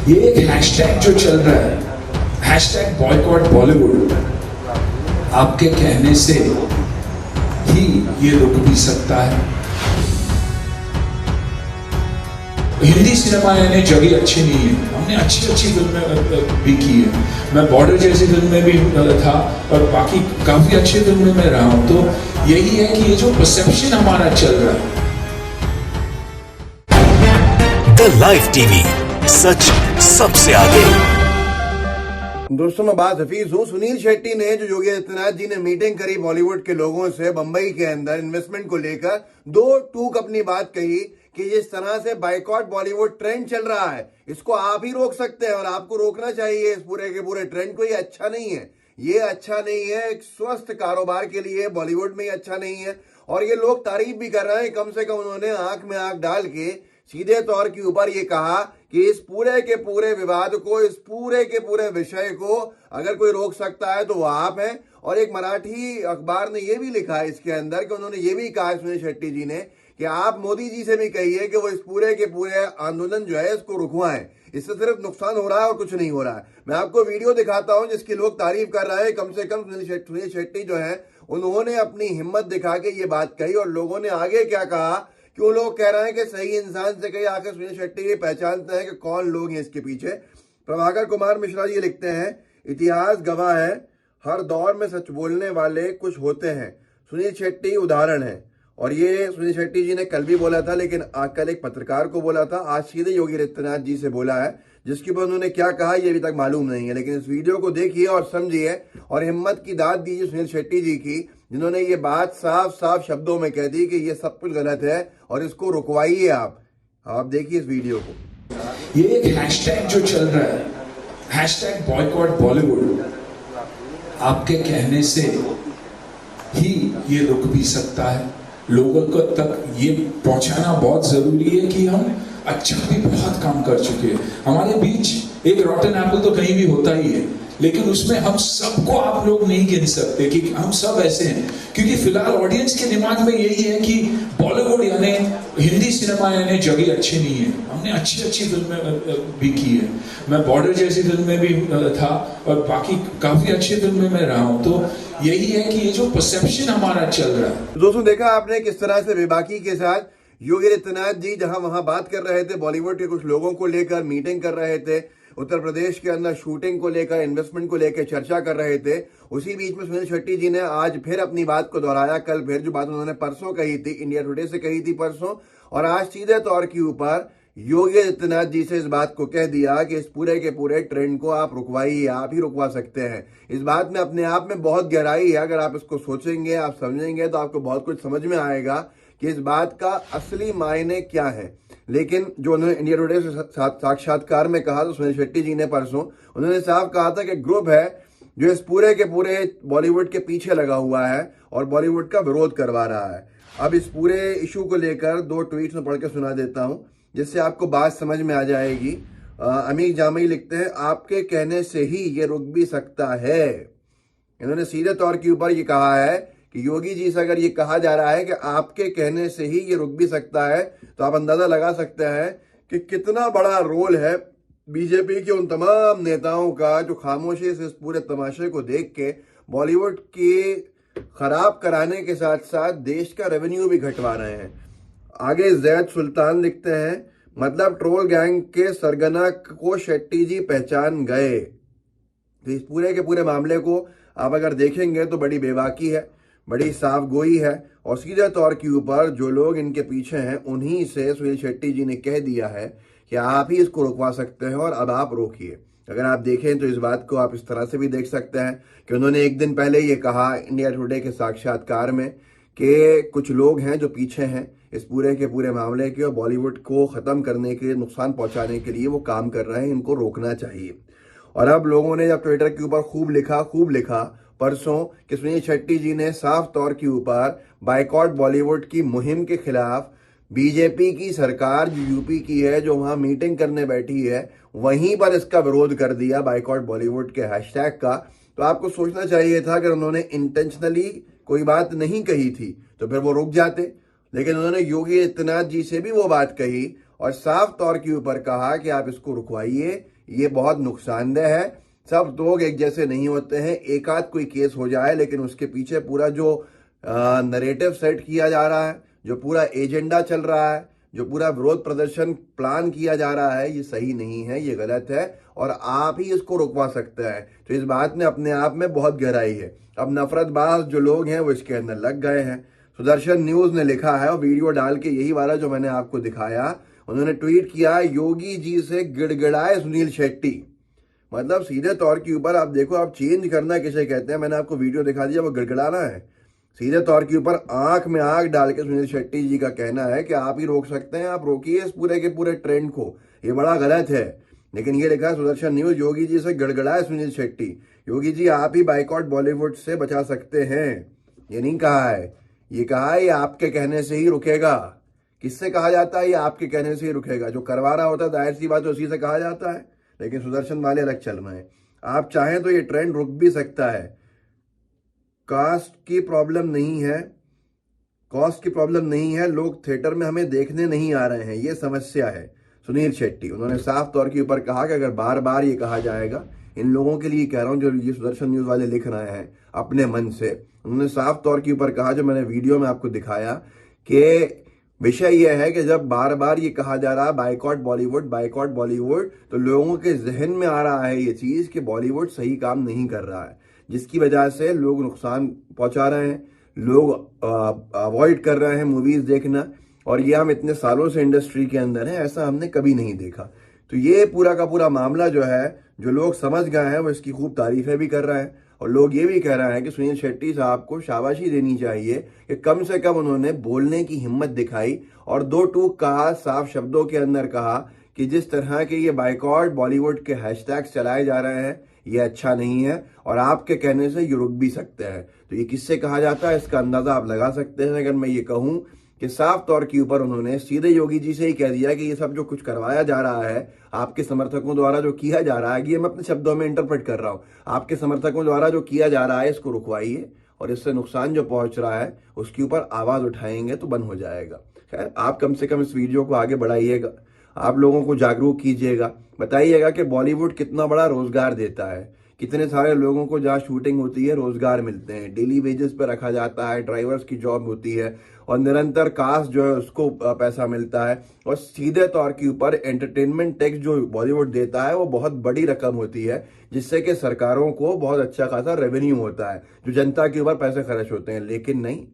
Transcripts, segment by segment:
ये एक हैशटैग जो चल रहा है, हैशटैग बॉयकॉट बॉलीवुड, आपके कहने से ही ये रुक भी सकता है। हिंदी सिनेमा यानी जगह अच्छी नहीं है, हमने अच्छी फिल्में भी की है। मैं बॉर्डर जैसी फिल्म में भी था और बाकी काफी अच्छी फिल्में में रहा हूं। तो यही है कि ये जो परसेप्शन हमारा चल रहा है। द लाइव टीवी, सच सबसे आगे। दोस्तों, मैं बात हफीज हूँ। सुनील शेट्टी ने जो योगी आदित्यनाथ जी ने मीटिंग करी बॉलीवुड के लोगों से बंबई के अंदर इन्वेस्टमेंट को लेकर, दो टूक अपनी बात कही कि जिस तरह से बाइकॉट बॉलीवुड ट्रेंड चल रहा है, इसको आप ही रोक सकते हैं और आपको रोकना चाहिए इस पूरे के पूरे ट्रेंड को। ये अच्छा नहीं है, ये अच्छा नहीं है। एक स्वस्थ कारोबार के लिए बॉलीवुड में अच्छा नहीं है। और ये लोग तारीफ भी कर रहे हैं। कम से कम उन्होंने आंख में आंख डाल के सीधे तौर के ऊपर ये कहा कि इस पूरे के पूरे विवाद को, इस पूरे के पूरे विषय को अगर कोई रोक सकता है तो वो आप हैं। और एक मराठी अखबार ने ये भी लिखा है इसके अंदर कि उन्होंने ये भी कहा सुनील शेट्टी जी ने कि आप मोदी जी से भी कहिए कि वो इस पूरे के पूरे आंदोलन जो है इसको रुकवाएं। इससे सिर्फ नुकसान हो रहा है और कुछ नहीं हो रहा है। मैं आपको वीडियो दिखाता हूं जिसकी लोग तारीफ कर रहे हैं। कम से कम सुनील शेट्टी जो है उन्होंने अपनी हिम्मत दिखा के ये बात कही। और लोगों ने आगे क्या कहा कि वो लोग कह रहे हैं कि सही इंसान से कहीं आकर सुनील शेट्टी ये पहचानते हैं कि कौन लोग हैं इसके पीछे। प्रभाकर कुमार मिश्रा जी लिखते हैं, इतिहास गवाह है, हर दौर में सच बोलने वाले कुछ होते हैं। सुनील शेट्टी उदाहरण है। और ये सुनील शेट्टी जी ने कल भी बोला था, लेकिन कल एक पत्रकार को बोला था, आज सीधे योगी आदित्यनाथ जी से बोला है। जिसके बाद उन्होंने क्या कहा ये अभी तक मालूम नहीं है। लेकिन इस वीडियो को देखिए और समझिए और हिम्मत की दाद दीजिए सुनील शेट्टी जी की, जिन्होंने ये बात साफ साफ शब्दों में कह दी कि ये सब कुछ गलत है और इसको रुकवाइए आप देखिए इस वीडियो को। ये एक हैशटैग जो चल रहा है, हैशटैग बॉयकॉट बॉलीवुड, आपके कहने से ही ये रुक भी सकता है। लोगों को तक ये पहुंचाना बहुत जरूरी है कि हम अच्छा भी बहुत काम कर चुके हैं। हमारे बीच एक रॉटन एप्पल तो कहीं भी होता ही है, लेकिन उसमें हम सबको आप लोग नहीं गिन सकते कि हम सब ऐसे हैं। क्योंकि फिलहाल ऑडियंस के दिमाग में यही है कि बॉलीवुड यानी हिंदी सिनेमा यानी जगह अच्छी नहीं है। हमने अच्छी फिल्में भी की है। मैं बॉर्डर जैसी फिल्म में भी था और बाकी काफी अच्छी फिल्में में रहा हूं। तो यही है कि ये जो परसेप्शन हमारा चल रहा है। दोस्तों, देखा आपने किस तरह से बेबाकी के साथ योगी आदित्यनाथ जी जहां वहां बात कर रहे थे, बॉलीवुड के कुछ लोगों को लेकर मीटिंग कर रहे थे, उत्तर प्रदेश के अंदर शूटिंग को लेकर, इन्वेस्टमेंट को लेकर चर्चा कर रहे थे। उसी बीच में सुनील शेट्टी जी ने आज फिर अपनी बात को दोहराया। कल फिर जो बात उन्होंने परसों कही थी, इंडिया टुडे से कही थी परसों, और आज सीधे तौर के ऊपर योगी आदित्यनाथ जी से इस बात को कह दिया कि इस पूरे के पूरे ट्रेंड को आप रुकवाइए, आप ही रुकवा सकते हैं। इस बात में अपने आप में बहुत गहराई है। अगर आप इसको सोचेंगे, आप समझेंगे तो आपको बहुत कुछ समझ में आएगा कि इस बात का असली मायने क्या है। लेकिन जो उन्होंने इंडिया टुडे से साक्षात्कार में कहा, तो सुनील शेट्टी जी ने परसों उन्होंने साफ कहा था कि ग्रुप है जो इस पूरे के पूरे बॉलीवुड के पीछे लगा हुआ है और बॉलीवुड का विरोध करवा रहा है। अब इस पूरे इशू को लेकर दो ट्वीट्स में पढ़ के सुना देता हूं, जिससे आपको बात समझ में आ जाएगी। अमीर जामई लिखते हैं, आपके कहने से ही ये रुक भी सकता है। इन्होंने सीधे तौर के ऊपर ये कहा है कि योगी जी से अगर ये कहा जा रहा है कि आपके कहने से ही ये रुक भी सकता है, तो आप अंदाजा लगा सकते हैं कि कितना बड़ा रोल है बीजेपी के उन तमाम नेताओं का जो खामोशी से इस पूरे तमाशे को देख के बॉलीवुड के खराब कराने के साथ साथ देश का रेवेन्यू भी घटवा रहे हैं। आगे जैद सुल्तान लिखते हैं, मतलब ट्रोल गैंग के सरगना को शेट्टी जी पहचान गए। तो इस पूरे के पूरे मामले को आप अगर देखेंगे तो बड़ी बेबाकी है, बड़ी साफ गोई है। और सीधे तौर के ऊपर जो लोग इनके पीछे हैं उन्हीं से सुनील शेट्टी जी ने कह दिया है कि आप ही इसको रुकवा सकते हैं और अब आप रोकिए। अगर आप देखें तो इस बात को आप इस तरह से भी देख सकते हैं कि उन्होंने एक दिन पहले ये कहा इंडिया टुडे के साक्षात्कार में कि कुछ लोग हैं जो पीछे हैं इस पूरे के पूरे मामले के और बॉलीवुड को ख़त्म करने के लिए, नुकसान पहुंचाने के लिए वो काम कर रहे हैं, इनको रोकना चाहिए। और अब लोगों ने जब ट्विटर के ऊपर खूब लिखा परसों कि सुनील शेट्टी जी ने साफ तौर के ऊपर बाइकॉट बॉलीवुड की मुहिम के खिलाफ बीजेपी की सरकार जो यूपी की है, जो वहां मीटिंग करने बैठी है, वहीं पर इसका विरोध कर दिया बाइकॉट बॉलीवुड के हैशटैग का। तो आपको सोचना चाहिए था कि उन्होंने इंटेंशनली कोई बात नहीं कही थी तो फिर वो रुक जाते। लेकिन उन्होंने योगी आदित्यनाथ जी से भी वो बात कही और साफ तौर के ऊपर कहा कि आप इसको रुकवाइए, ये बहुत नुकसानदेह है। सब लोग एक जैसे नहीं होते हैं, एक आध कोई केस हो जाए लेकिन उसके पीछे पूरा जो नरेटिव सेट किया जा रहा है, जो पूरा एजेंडा चल रहा है, जो पूरा विरोध प्रदर्शन प्लान किया जा रहा है, ये सही नहीं है, ये गलत है और आप ही इसको रुकवा सकते हैं। तो इस बात में अपने आप में बहुत गहराई है। अब नफरतबाज जो लोग हैं वो इसके अंदर लग गए हैं। सुदर्शन न्यूज ने लिखा है और वीडियो डाल के यही वाला जो मैंने आपको दिखाया, उन्होंने ट्वीट किया, योगी जी से गिड़गिड़ाए सुनील शेट्टी। मतलब सीधे तौर के ऊपर आप देखो, आप चेंज करना किसे कहते हैं, मैंने आपको वीडियो दिखा दिया, वो गिड़गिड़ाना है। सीधे तौर के ऊपर आंख में आंख डाल के सुनील शेट्टी जी का कहना है कि आप ही रोक सकते हैं, आप रोकिए इस पूरे के पूरे ट्रेंड को, ये बड़ा गलत है। लेकिन ये लिखा है सुदर्शन न्यूज, योगी जी से गिड़गिड़ाए सुनील शेट्टी। योगी जी आप ही बाइकॉट बॉलीवुड से बचा सकते हैं। ये नहीं कहा है, ये कहा है ये आपके कहने से ही रुकेगा। किससे कहा जाता है ये आपके कहने से ही रुकेगा? जो करवा रहा होता है जाहिर सी बात है उसी से कहा जाता है। लेकिन सुदर्शन वाले अलग चल रहे हैं। आप चाहें तो ये ट्रेंड रुक भी सकता है। कास्ट की प्रॉब्लम नहीं है, कॉस्ट की प्रॉब्लम नहीं है, लोग थिएटर में हमें देखने नहीं आ रहे हैं, ये समस्या है। सुनील शेट्टी उन्होंने साफ तौर के ऊपर कहा कि अगर बार बार ये कहा जाएगा, इन लोगों के लिए कह रहा हूं जो ये सुदर्शन न्यूज वाले लिख रहे हैं अपने मन से, उन्होंने साफ तौर के ऊपर कहा, जो मैंने वीडियो में आपको दिखाया, कि विषय यह है कि जब बार बार ये कहा जा रहा है बाइकॉट बॉलीवुड, तो लोगों के जहन में आ रहा है ये चीज कि बॉलीवुड सही काम नहीं कर रहा है, जिसकी वजह से लोग नुकसान पहुंचा रहे हैं, लोग अवॉइड कर रहे हैं मूवीज देखना। और ये हम इतने सालों से इंडस्ट्री के अंदर हैं, ऐसा हमने कभी नहीं देखा। तो ये पूरा का पूरा मामला जो है, जो लोग समझ गए हैं वो इसकी खूब तारीफें भी कर रहे हैं और लोग ये भी कह रहे हैं कि सुनील शेट्टी साहब को शाबाशी देनी चाहिए कि कम से कम उन्होंने बोलने की हिम्मत दिखाई और दो टूक कहा, साफ शब्दों के अंदर कहा कि जिस तरह के ये बाइकॉट बॉलीवुड के हैशटैग्स चलाए जा रहे हैं ये अच्छा नहीं है और आपके कहने से ये रुक भी सकते हैं। तो ये किससे कहा जाता है इसका अंदाजा आप लगा सकते हैं। अगर मैं ये कहूं कि साफ तौर के ऊपर उन्होंने सीधे योगी जी से ही कह दिया कि ये सब जो कुछ करवाया जा रहा है आपके समर्थकों द्वारा, जो किया जा रहा है, ये मैं अपने शब्दों में इंटरप्रेट कर रहा हूं, आपके समर्थकों द्वारा जो किया जा रहा है इसको रुकवाइए और इससे नुकसान जो पहुंच रहा है उसके ऊपर आवाज उठाएंगे तो बंद हो जाएगा। खैर आप कम से कम इस वीडियो को आगे बढ़ाइएगा, आप लोगों को जागरूक कीजिएगा, बताइएगा कि बॉलीवुड कितना बड़ा रोजगार देता है, कितने सारे लोगों को जहाँ शूटिंग होती है रोजगार मिलते हैं, डेली वेजेस पर रखा जाता है, ड्राइवर्स की जॉब होती है और निरंतर कास्ट जो है उसको पैसा मिलता है। और सीधे तौर के ऊपर एंटरटेनमेंट टैक्स जो बॉलीवुड देता है वो बहुत बड़ी रकम होती है, जिससे कि सरकारों को बहुत अच्छा खासा रेवेन्यू होता है, जो जनता के ऊपर पैसे खर्च होते हैं। लेकिन नहीं,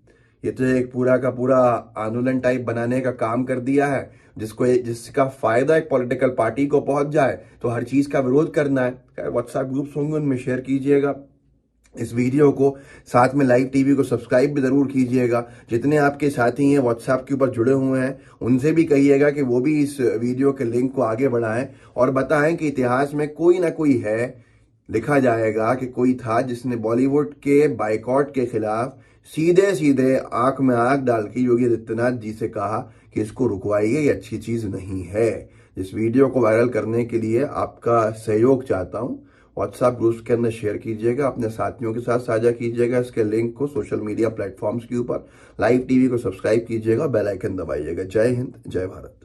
ये तो एक पूरा का पूरा आंदोलन टाइप बनाने का काम कर दिया है, जिसका फायदा एक पॉलिटिकल पार्टी को पहुंच जाए तो हर चीज का विरोध करना है। व्हाट्सएप ग्रुप्स होंगे उनमें शेयर कीजिएगा इस वीडियो को, साथ में लाइव टीवी को सब्सक्राइब भी जरूर कीजिएगा। जितने आपके साथी हैं व्हाट्सएप के ऊपर जुड़े हुए हैं उनसे भी कहिएगा कि वो भी इस वीडियो के लिंक को आगे बढ़ाएं और बताएं कि इतिहास में कोई ना कोई है, लिखा जाएगा कि कोई था जिसने बॉलीवुड के बाइकॉट के खिलाफ सीधे सीधे आंख में आंख डाल के योगी आदित्यनाथ जी से कहा कि इसको रुकवाइए, ये अच्छी चीज नहीं है। इस वीडियो को वायरल करने के लिए आपका सहयोग चाहता हूं। व्हाट्सएप ग्रुप्स के अंदर शेयर कीजिएगा, अपने साथियों के साथ साझा कीजिएगा इसके लिंक को सोशल मीडिया प्लेटफॉर्म्स के ऊपर, लाइव टीवी को सब्सक्राइब कीजिएगा, बेल आइकन दबाइएगा। जय हिंद, जय भारत।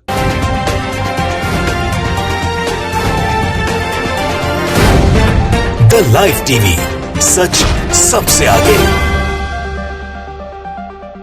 द लाइव टीवी, सच सबसे आगे।